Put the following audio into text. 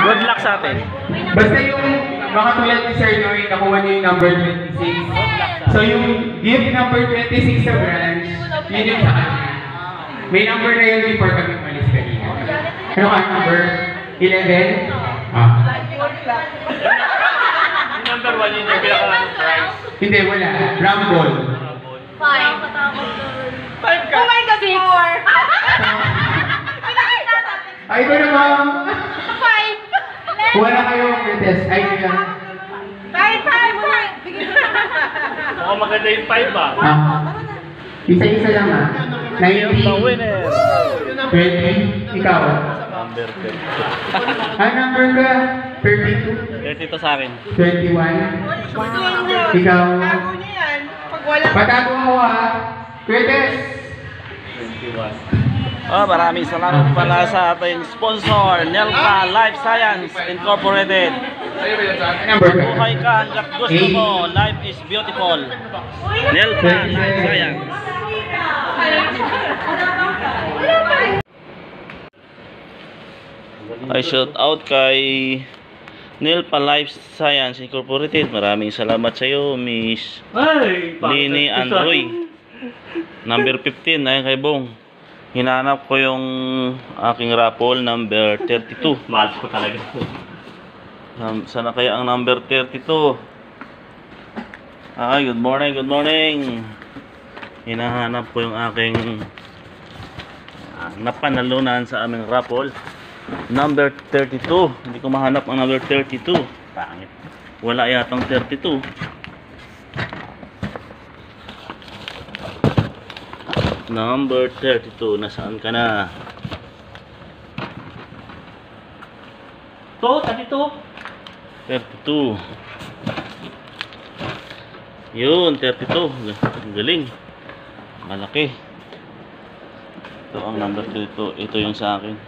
Good luck sa atin. Basta yung baka tulad ni Sir Noy, nakuha niyo yung number 26. So yung gift number 26 sa branch, yun yung sa kanya. May number na yun before kami umalis kanina. Ano ka number? 11? Yung number 1 yun yung pinaka-price. Hindi, wala. Rumble. 5 ka? Oh my God, 4! Ay, ito naman. 5! Wala kayo test. Ay, ito yan. 5! Mukhang maganda yung 5 ah. Isa-isa lang ah. 19. 20. Ikaw. Number 10. Ang number ka? 32. 30 sa akin. 21. Ikaw. Patago ako ah. Pwede. 21. Maraming salamat pala sa ating sponsor, Nelpa Life Science Incorporated. Number ka? Buhay ka hanggang gusto mo. Life is beautiful. Nelpa Life Science. I shout out kay Nelpa Life Science Incorporated. Maraming salamat sa iyo, Miss Lini Androy. Number 15, ayun kay Bong. Hinanap ko yung aking raffle, number 32. Mahal ko talaga. Sana kaya ang number 32? Ay, good morning, good morning. Hinahanap ko yung aking napanalunan sa aming raffle. Number 32. Hindi ko mahanap ang number 32. Pangit. Wala yatang 32. Number 32. Nasaan ka na? To, 32. 32. Yun, 32. Ang galing. Malaki. Ito ang number 32. Ito yung sa akin.